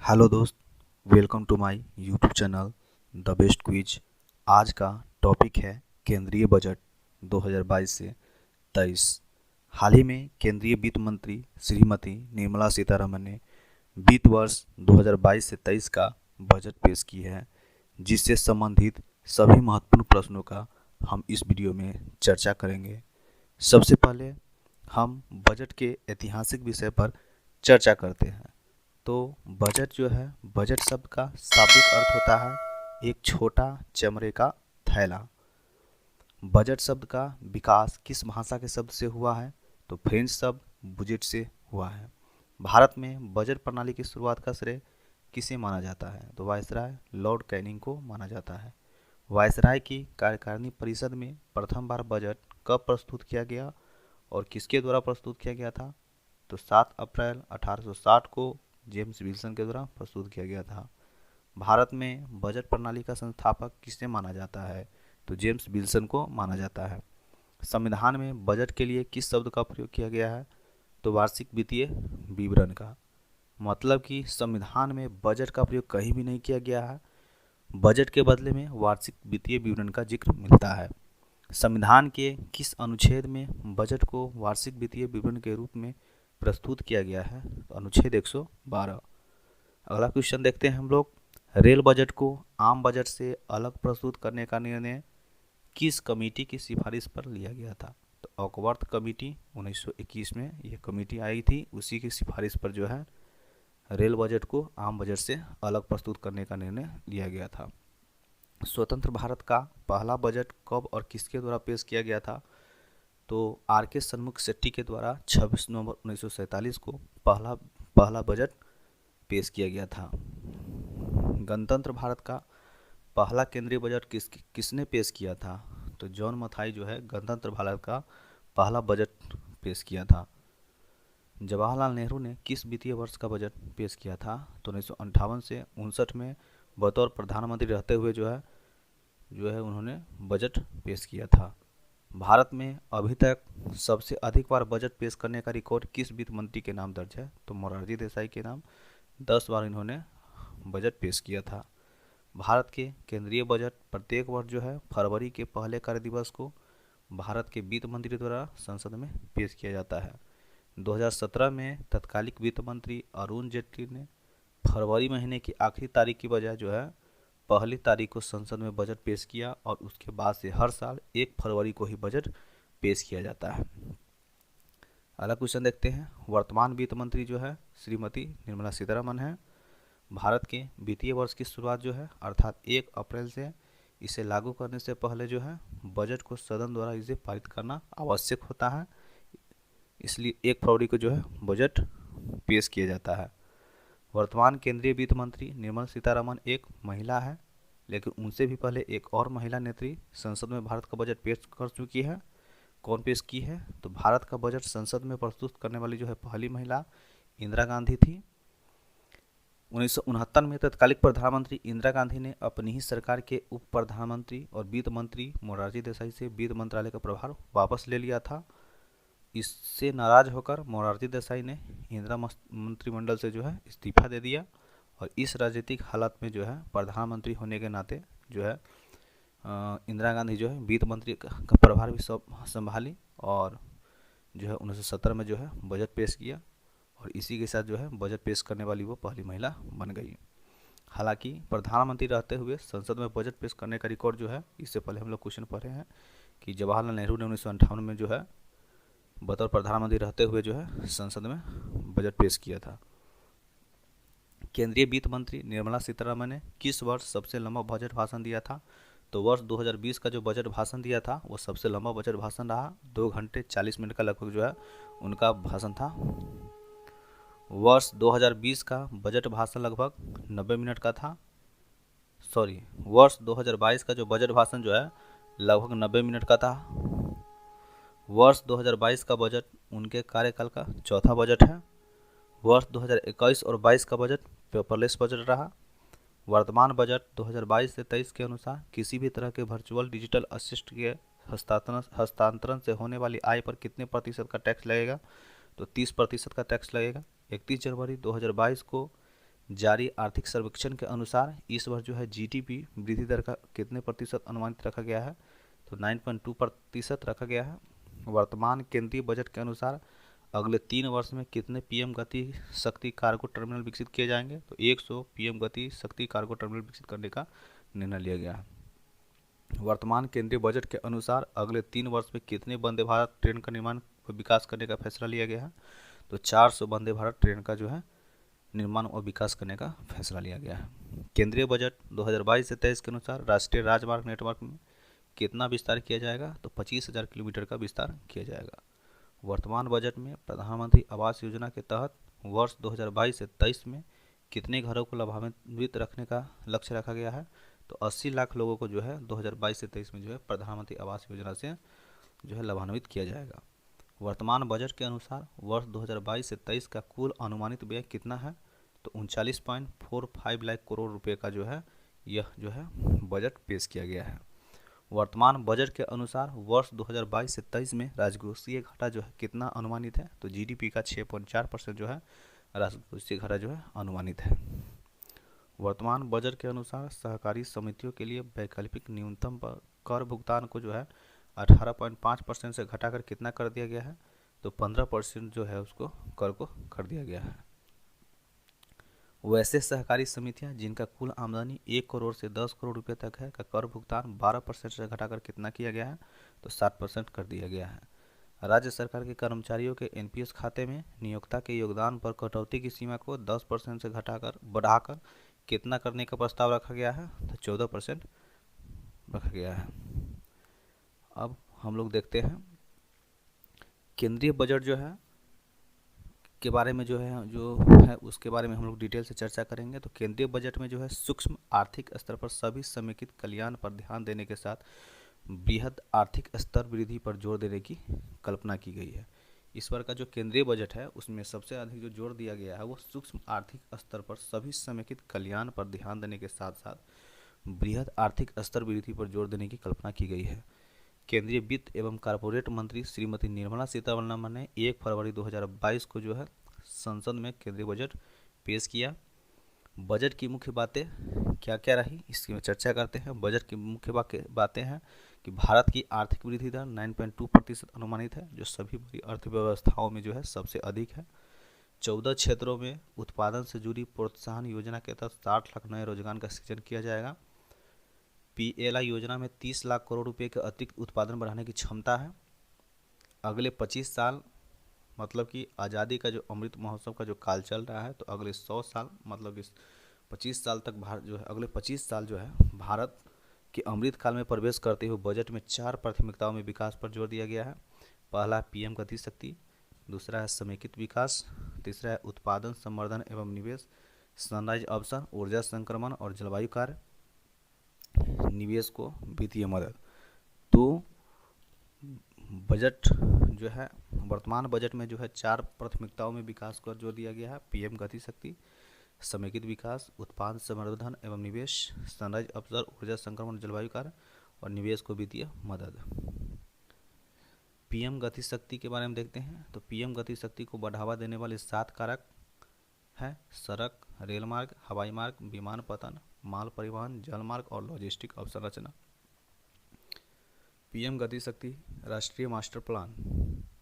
Hello दोस्त, welcome to my YouTube channel the best quiz. आज का टॉपिक है केंद्रीय बजट 2022 से 23। हाल ही में केंद्रीय वित्त मंत्री श्रीमती निर्मला सीतारमण ने वित्त वर्ष 2022 से 23 का बजट पेश की है, जिससे संबंधित सभी महत्वपूर्ण प्रश्नों का हम इस वीडियो में चर्चा करेंगे। सबसे पहले हम बजट के ऐतिहासिक विषय पर चर्चा करते हैं। तो बजट जो है, बजट शब्द का शाब्दिक अर्थ होता है एक छोटा चमड़े का थैला। बजट शब्द का विकास किस भाषा के शब्द से हुआ है? तो फ्रेंच शब्द बुजेट से हुआ है। भारत में बजट प्रणाली की शुरुआत का श्रेय किसे माना जाता है? तो वायसराय लॉर्ड कैनिंग को माना जाता है। वायसराय की कार्यकारिणी परिषद में प्रथम बार बजट कब प्रस्तुत किया गया और किसके द्वारा प्रस्तुत किया गया था? तो 7 अप्रैल 1860 को जेम्स विल्सन के द्वारा प्रस्तुत किया गया था। भारत में बजट प्रणाली का संस्थापक किसे माना जाता है? तो जेम्स विल्सन को माना जाता है। संविधान में बजट के लिए किस शब्द का प्रयोग किया गया है? तो वार्षिक वित्तीय विवरण का। मतलब कि संविधान में बजट का प्रयोग कहीं भी नहीं किया गया है। बजट के बदले में वार्षिक वित्तीय विवरण का जिक्र मिलता है। संविधान के किस अनुच्छेद में बजट को वार्षिक वित्तीय विवरण के रूप में प्रस्तुत किया गया है? तो अनुच्छेद 112। अगला क्वेश्चन देखते हैं हम लोग। रेल बजट को आम बजट से अलग प्रस्तुत करने का निर्णय किस कमेटी की सिफारिश पर लिया गया था? तो ऑकवर्थ कमेटी 1921 में यह कमेटी आई थी, उसी की सिफारिश पर जो है रेल बजट को आम बजट से अलग प्रस्तुत करने का निर्णय लिया गया था। स्वतंत्र भारत का पहला बजट कब और किसके द्वारा पेश किया गया था? तो आर के सन्मुख शेट्टी के द्वारा 26 नवंबर 1947 को पहला बजट पेश किया गया था। गणतंत्र भारत का पहला केंद्रीय बजट किसने पेश किया था? तो जॉन मथाई जो है गणतंत्र भारत का पहला बजट पेश किया था। जवाहरलाल नेहरू ने किस वित्तीय वर्ष का बजट पेश किया था? तो 1958 से 59 में बतौर प्रधानमंत्री रहते हुए जो है उन्होंने बजट पेश किया था। भारत में अभी तक सबसे अधिक बार बजट पेश करने का रिकॉर्ड किस वित्त मंत्री के नाम दर्ज है? तो मोरारजी देसाई के नाम 10 बार इन्होंने बजट पेश किया था। भारत के केंद्रीय बजट प्रत्येक वर्ष जो है फरवरी के पहले कार्य दिवस को भारत के वित्त मंत्री द्वारा संसद में पेश किया जाता है। 2017 में तत्कालिक वित्त मंत्री अरुण जेटली ने फरवरी महीने की आखिरी तारीख की बजाय जो है पहली तारीख को संसद में बजट पेश किया और उसके बाद से हर साल 1 फरवरी को ही बजट पेश किया जाता है। अगला क्वेश्चन देखते हैं। वर्तमान वित्त मंत्री जो है श्रीमती निर्मला सीतारमण है। भारत के वित्तीय वर्ष की शुरुआत जो है अर्थात 1 अप्रैल से इसे लागू करने से पहले जो है बजट को सदन द्वारा इसे पारित करना आवश्यक होता है, इसलिए 1 फरवरी को जो है बजट पेश किया जाता है। वर्तमान केंद्रीय वित्त मंत्री निर्मला सीतारमण एक महिला है, लेकिन उनसे भी पहले एक और महिला नेत्री संसद में भारत का बजट पेश कर चुकी है। कौन पेश की है? तो भारत का बजट संसद में प्रस्तुत करने वाली जो है पहली महिला इंदिरा गांधी थी। 1969 में तत्कालिक प्रधानमंत्री इंदिरा गांधी ने अपनी ही सरकार के उप प्रधानमंत्री और वित्त मंत्री मोरारजी देसाई से वित्त मंत्रालय का प्रभार वापस ले लिया था। इससे नाराज होकर मोरारजी देसाई ने इंदिरा मंत्रिमंडल से जो है इस्तीफा दे दिया और इस राजनीतिक हालत में जो है प्रधानमंत्री होने के नाते जो है इंदिरा गांधी जो है वित्त मंत्री का प्रभार भी संभाली और जो है 1970 में जो है बजट पेश किया और इसी के साथ जो है बजट पेश करने वाली वो पहली महिला बन गई। हालांकि प्रधानमंत्री रहते हुए संसद में बजट पेश करने का रिकॉर्ड जो है, इससे पहले हम लोग क्वेश्चन पढ़े हैं कि जवाहरलाल नेहरू ने 1958 में जो है बतौर प्रधानमंत्री रहते हुए जो है संसद में बजट पेश किया था। केंद्रीय वित्त मंत्री निर्मला सीतारमण ने किस वर्ष सबसे लंबा बजट भाषण दिया था? तो वर्ष 2020 का जो बजट भाषण दिया था वो सबसे लंबा बजट भाषण रहा। 2 घंटे 40 मिनट का लगभग जो है उनका भाषण था। वर्ष 2020 का बजट भाषण लगभग 90 मिनट का था। वर्ष 2022 का जो बजट भाषण जो है लगभग 90 मिनट का था। वर्ष 2022 का बजट उनके कार्यकाल का चौथा बजट है। वर्ष 2021 और 22 का बजट पेपरलेस बजट रहा। वर्तमान बजट 2022 से 23 के अनुसार किसी भी तरह के वर्चुअल डिजिटल असिस्ट के हस्तांतरण से होने वाली आय पर कितने प्रतिशत का टैक्स लगेगा? तो 30% का टैक्स लगेगा। 31 जनवरी 2022 को जारी आर्थिक सर्वेक्षण के अनुसार इस वर्ष जो है जीडीपी वृद्धि दर का कितने प्रतिशत अनुमानित रखा गया है, तो 9.2% रखा गया है। वर्तमान केंद्रीय बजट के अनुसार अगले 3 वर्ष में कितने पीएम गति शक्ति कार्गो टर्मिनल विकसित किए जाएंगे, तो 100 पीएम गति शक्ति कार्गो टर्मिनल विकसित करने का निर्णय लिया गया है। वर्तमान केंद्रीय बजट के अनुसार अगले 3 वर्ष में कितने वंदे भारत ट्रेन का निर्माण व विकास करने का फैसला लिया गया है, तो 400 वंदे भारत ट्रेन का जो है निर्माण और विकास करने का फैसला लिया गया है। केंद्रीय बजट 2022 से 23 के अनुसार राष्ट्रीय राजमार्ग नेटवर्क में कितना विस्तार किया जाएगा, तो 25,000 किलोमीटर का विस्तार किया जाएगा। वर्तमान बजट में प्रधानमंत्री आवास योजना के तहत वर्ष 2022 से 23 में कितने घरों को लाभान्वित रखने का लक्ष्य रखा गया है, तो 80 लाख लोगों को जो है 2022 से 23 में जो है प्रधानमंत्री आवास योजना से जो है लाभान्वित किया जाएगा। वर्तमान बजट के अनुसार वर्ष 2022 से 23 का कुल अनुमानित व्यय कितना है, तो 39.45 लाख करोड़ रुपए का जो है यह जो है बजट पेश किया गया है। वर्तमान बजट के अनुसार वर्ष 2022 से 23 में राजकोषीय घाटा जो है कितना अनुमानित है, तो जीडीपी का 6.4% जो है राजकोषीय घाटा जो है अनुमानित है। वर्तमान बजट के अनुसार सहकारी समितियों के लिए वैकल्पिक न्यूनतम कर भुगतान को जो है 18.5% से घटाकर कितना कर दिया गया है, तो 15% जो है उसको कर को कर दिया गया है। वैसे सहकारी समितियां जिनका कुल आमदनी 1 करोड़ से 10 करोड़ रुपए तक है का कर भुगतान 12% से घटाकर कितना किया गया है, तो 7% कर दिया गया है। राज्य सरकार के कर्मचारियों के एनपीएस खाते में नियोक्ता के योगदान पर कटौती की सीमा को 10% से घटाकर बढ़ाकर कितना करने का प्रस्ताव रखा गया है, तो 14% रखा गया है। अब हम लोग देखते हैं केंद्रीय बजट जो है के बारे में जो है उसके बारे में हम लोग डिटेल से चर्चा करेंगे। तो केंद्रीय बजट में जो है सूक्ष्म आर्थिक स्तर पर सभी समेकित कल्याण पर ध्यान देने के साथ बृहद आर्थिक स्तर वृद्धि पर जोर देने की कल्पना की गई है। इस बार का जो केंद्रीय बजट है उसमें सबसे अधिक जो जोर दिया गया है वो सूक्ष्म आर्थिक स्तर पर सभी समेकित कल्याण पर ध्यान देने के साथ साथ बृहद आर्थिक स्तर वृद्धि पर जोर देने की कल्पना की गई है। केंद्रीय वित्त एवं कारपोरेट मंत्री श्रीमती निर्मला सीतारमण ने 1 फरवरी 2022 को जो है संसद में केंद्रीय बजट पेश किया। बजट की मुख्य बातें क्या क्या रही इसकी में चर्चा करते हैं। बजट की मुख्य बातें हैं कि भारत की आर्थिक वृद्धि दर 9.2% अनुमानित है, जो सभी बड़ी अर्थव्यवस्थाओं में जो है सबसे अधिक है। 14 क्षेत्रों में उत्पादन से जुड़ी प्रोत्साहन योजना के तहत 60 लाख नए रोजगार का सृजन किया जाएगा। पीएलआई योजना में 30 लाख करोड़ रुपए के अतिरिक्त उत्पादन बढ़ाने की क्षमता है। अगले 25 साल मतलब कि आज़ादी का जो अमृत महोत्सव का जो काल चल रहा है, तो अगले 100 साल मतलब इस 25 साल तक भारत जो है अगले 25 साल जो है भारत के अमृत काल में प्रवेश करते हुए बजट में 4 प्राथमिकताओं में विकास पर जोर दिया गया है। पहला है पीएम गति शक्ति, दूसरा है समेकित विकास, तीसरा है उत्पादन संवर्धन एवं निवेश, सनराइज अवसर, ऊर्जा संक्रमण और जलवायु कार्य, निवेश को वित्तीय मदद। तो बजट जो है वर्तमान बजट में जो है 4 प्राथमिकताओं में विकास पर जोर दिया गया है। पीएम गति शक्ति, समेकित विकास, उत्पादन संवर्धन एवं निवेश, सनराइज अवसर, ऊर्जा संक्रमण, जलवायु कार्य और निवेश को वित्तीय मदद। पीएम गति शक्ति के बारे में देखते हैं। तो पीएम गति शक्ति को बढ़ावा देने वाले 7 कारक हैं: सड़क, रेल मार्ग, हवाई मार्ग, विमानपत्तन, माल परिवहन, जल मार्ग और लॉजिस्टिक अवसंरचना। पीएम गति शक्ति राष्ट्रीय मास्टर प्लान।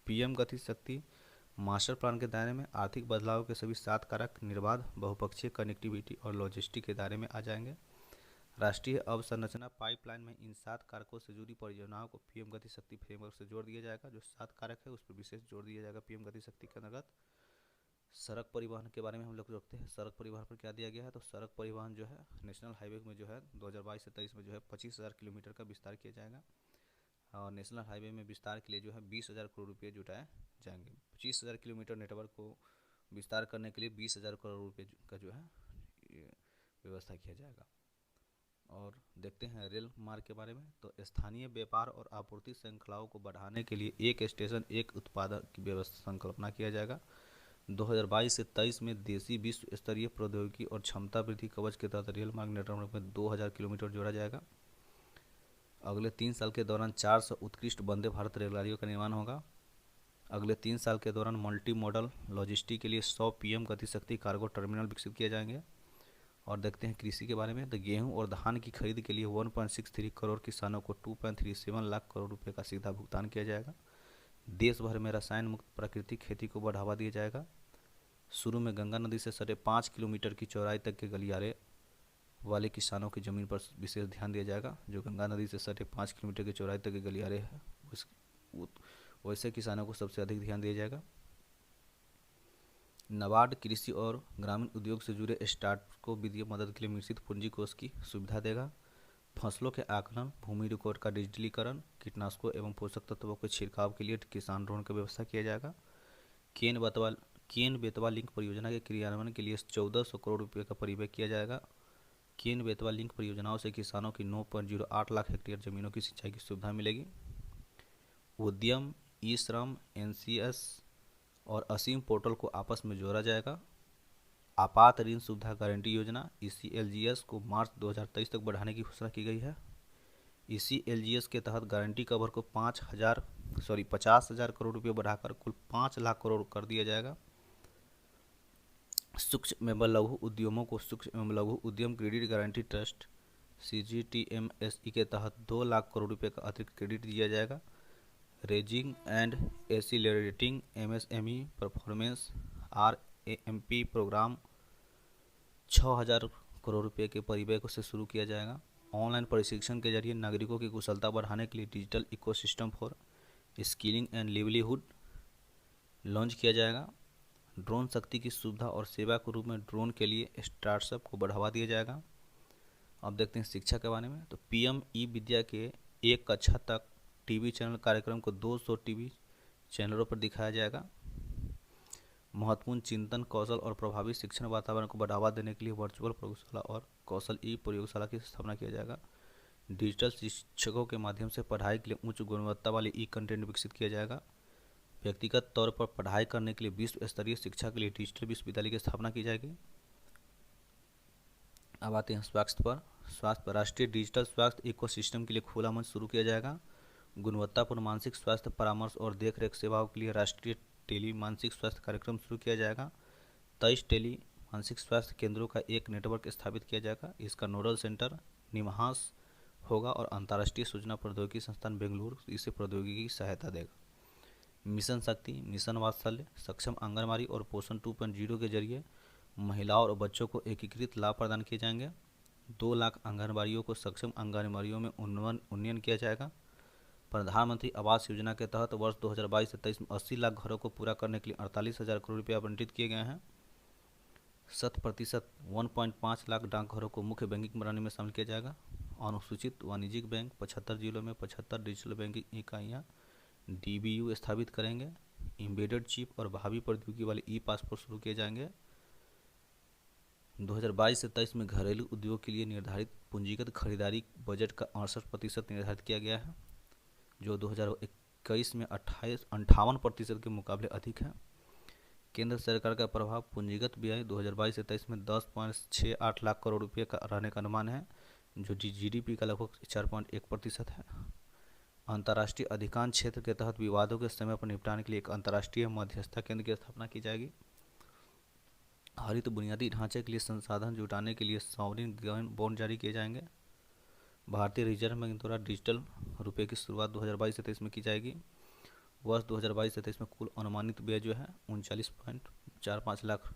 पीएम गति शक्ति मास्टर प्लान के दायरे में आर्थिक बदलाव के सभी 7 कारक निर्बाध बहुपक्षीय कनेक्टिविटी और लॉजिस्टिक के दायरे में आ जाएंगे। राष्ट्रीय अवसंरचना पाइपलाइन में इन 7 कारकों से जुड़ी परियोजनाओं को पीएम गति शक्ति फ्रेमवर्क से जोड़ दिया जाएगा। जो 7 कारक है उस पर विशेष जोर दिया जाएगा पीएम गति शक्ति के अंतर्गत। सड़क परिवहन के बारे में हम लोग रखते हैं। सड़क परिवहन पर क्या दिया गया है, तो सड़क परिवहन जो है नेशनल हाईवे में जो है 2022 से 23 में जो है 25,000 किलोमीटर का विस्तार किया जाएगा और नेशनल हाईवे में विस्तार के लिए जो है 20,000 करोड़ रुपये जुटाए जाएंगे। 25,000 किलोमीटर नेटवर्क को विस्तार करने के लिए 20,000 करोड़ रुपये का जो है व्यवस्था किया जाएगा। और देखते हैं रेल मार्ग के बारे में। तो स्थानीय व्यापार और आपूर्ति श्रृंखलाओं को बढ़ाने के लिए एक स्टेशन एक उत्पादक की व्यवस्था संकल्पना किया जाएगा। 2022 से 23 में देशी विश्व स्तरीय प्रौद्योगिकी और क्षमता वृद्धि कवच के तहत रेल मार्ग नेटवर्क में 2000 किलोमीटर जोड़ा जाएगा। अगले 3 साल के दौरान 400 उत्कृष्ट वंदे भारत रेलगाड़ियों का निर्माण होगा। अगले 3 साल के दौरान मल्टी मॉडल लॉजिस्टिक के लिए 100 पीएम गति शक्ति कार्गो टर्मिनल विकसित किए जाएंगे। और देखते हैं कृषि के बारे में। तो गेहूं और धान की खरीद के लिए 1.63 करोड़ किसानों को 2.37 लाख करोड़ रुपए का सीधा भुगतान किया जाएगा। देश भर में रसायन मुक्त प्राकृतिक खेती को बढ़ावा दिया जाएगा। शुरू में गंगा नदी से सटे 5 किलोमीटर की चौड़ाई तक के गलियारे वाले किसानों की ज़मीन पर विशेष ध्यान दिया जाएगा। जो गंगा नदी से सटे 5 किलोमीटर की चौड़ाई तक के गलियारे हैं वैसे किसानों को सबसे अधिक ध्यान दिया जाएगा। नाबार्ड कृषि और ग्रामीण उद्योग से जुड़े स्टार्टअप को वित्तीय मदद के लिए मिश्रित पूंजी कोष की सुविधा देगा। फसलों के आकलन, भूमि रिकॉर्ड का डिजिटलीकरण, कीटनाशकों एवं पोषक तत्वों के छिड़काव के लिए किसान ऋण की व्यवस्था किया जाएगा। केन बेतवा लिंक परियोजना के क्रियान्वयन के लिए 1400 करोड़ रुपये का परिव्यय किया जाएगा। केन बेतवा लिंक परियोजनाओं से किसानों की 9.08 लाख हेक्टेयर जमीनों की सिंचाई की सुविधा मिलेगी। उद्यम, ई श्रम, NCS और असीम पोर्टल को आपस में जोड़ा जाएगा। आपात ऋण सुविधा गारंटी योजना ECLGS को मार्च 2023 तक बढ़ाने की घोषणा की गई है। ECLGS के तहत गारंटी कवर को 50,000 करोड़ रुपये बढ़ाकर कुल 5 लाख करोड़ कर दिया जाएगा। सूक्ष्म एवं लघु उद्यमों को सूक्ष्म एवं लघु उद्यम क्रेडिट गारंटी ट्रस्ट CGTMSE के तहत 2 लाख करोड़ रुपये का अतिरिक्त क्रेडिट दिया जाएगा। Raising and accelerating MSME performance RAMP programme 6,000 crore रुपये के परिव्यय से शुरू किया जाएगा। ऑनलाइन प्रशिक्षण के जरिए नागरिकों की कुशलता बढ़ाने के लिए digital ecosystem for skilling and livelihood launch किया जाएगा। ड्रोन शक्ति की सुविधा और सेवा के रूप में ड्रोन के लिए स्टार्टअप को बढ़ावा दिया जाएगा। अब देखते हैं शिक्षा के बारे में। तो PM ई-विद्या के 1 कक्षा तक टीवी चैनल कार्यक्रम को 200 टीवी चैनलों पर दिखाया जाएगा। महत्वपूर्ण चिंतन, कौशल और प्रभावी शिक्षण वातावरण को बढ़ावा देने के लिए वर्चुअल प्रयोगशाला और कौशल प्रयोगशाला की स्थापना किया जाएगा। डिजिटल शिक्षकों के माध्यम से पढ़ाई के लिए उच्च गुणवत्ता वाली कंटेंट विकसित किया जाएगा। व्यक्तिगत तौर पर पढ़ाई करने के लिए विश्व स्तरीय शिक्षा के लिए डिजिटल विश्वविद्यालय की स्थापना की जाएगी। अब आते हैं स्वास्थ्य पर। राष्ट्रीय डिजिटल स्वास्थ्य इकोसिस्टम के लिए खुला मंच शुरू किया जाएगा। गुणवत्तापूर्ण मानसिक स्वास्थ्य परामर्श और देखरेख सेवाओं के लिए राष्ट्रीय टेली मानसिक स्वास्थ्य कार्यक्रम शुरू किया जाएगा। 23 टेली मानसिक स्वास्थ्य केंद्रों का एक नेटवर्क स्थापित किया जाएगा। इसका नोडल सेंटर निमहांस होगा और अंतर्राष्ट्रीय सूचना प्रौद्योगिकी संस्थान बेंगलुरु इसे प्रौद्योगिकी की सहायता देगा। मिशन शक्ति, मिशन वात्सल्य, सक्षम आंगनबाड़ी और पोषण 2.0 के जरिए महिलाओं और बच्चों को एकीकृत लाभ प्रदान किए जाएंगे। 2 लाख आंगनबाड़ियों को सक्षम आंगनबाड़ियों में उन्नयन किया जाएगा। प्रधानमंत्री आवास योजना के तहत वर्ष 2022 से 23 में 80 लाख घरों को पूरा करने के लिए 48,000 करोड़ रुपये आवंटित किए गए हैं। 100% 1.5 लाख डाकघरों को मुख्य बैंकिंग प्रणाली में शामिल किया जाएगा। अनुसूचित वाणिज्यिक बैंक 75 जिलों में 75 डिजिटल बैंकिंग इकाइयाँ DBU स्थापित करेंगे। एम्बेडेड चिप और भावी प्रौद्योगिकी वाले ई-पासपोर्ट शुरू किए जाएंगे। 2022 से 23 में घरेलू उद्योग के लिए निर्धारित पूंजीगत खरीदारी बजट का 68% निर्धारित किया गया है, जो 2021 में 58% के मुकाबले अधिक है। केंद्र सरकार का प्रभाव पूंजीगत व्यय 2022 से 23 में 10.68 लाख करोड़ रुपये का रहने का अनुमान है, जो GDP का लगभग 4.1% है। अंतर्राष्ट्रीय अधिकार क्षेत्र के तहत विवादों के समय पर निपटाने के लिए एक अंतर्राष्ट्रीय मध्यस्थता केंद्र की स्थापना की जाएगी। हरित बुनियादी ढांचे के लिए संसाधन जुटाने के लिए सॉवरिन बॉन्ड जारी किए जाएंगे। भारतीय रिजर्व बैंक द्वारा डिजिटल रुपये की शुरुआत 2022 से 23 में की जाएगी। वर्ष 2022 से 23 में कुल अनुमानित व्यय जो है 39.45 लाख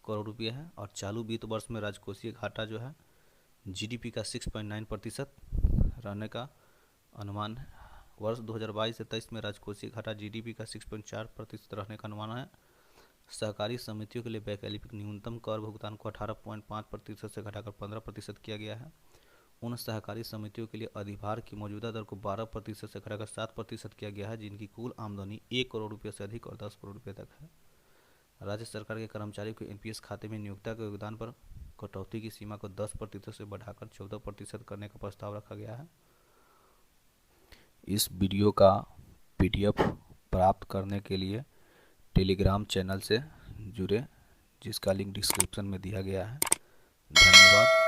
करोड़ रुपये है और चालू वित्त वर्ष में राजकोषीय घाटा जो है GDP का 6.9% रहने का अनुमान है। वर्ष 2022 से 23 में राजकोषीय घाटा GDP का 6.4% रहने का अनुमान है। सहकारी समितियों के लिए वैकल्पिक न्यूनतम कर भुगतान को 18.5% से घटाकर 15% किया गया है। उन सहकारी समितियों के लिए अधिभार की मौजूदा दर को 12% से घटाकर 7% किया गया है, जिनकी कुल आमदनी 1 करोड़ रुपये से अधिक और 10 करोड़ रुपये तक है। राज्य सरकार के कर्मचारियों को NPS खाते में नियोक्ता के योगदान पर कटौती की सीमा को 10% से बढ़ाकर 14% करने का प्रस्ताव रखा गया है। इस वीडियो का PDF प्राप्त करने के लिए टेलीग्राम चैनल से जुड़े, जिसका लिंक डिस्क्रिप्शन में दिया गया है। धन्यवाद।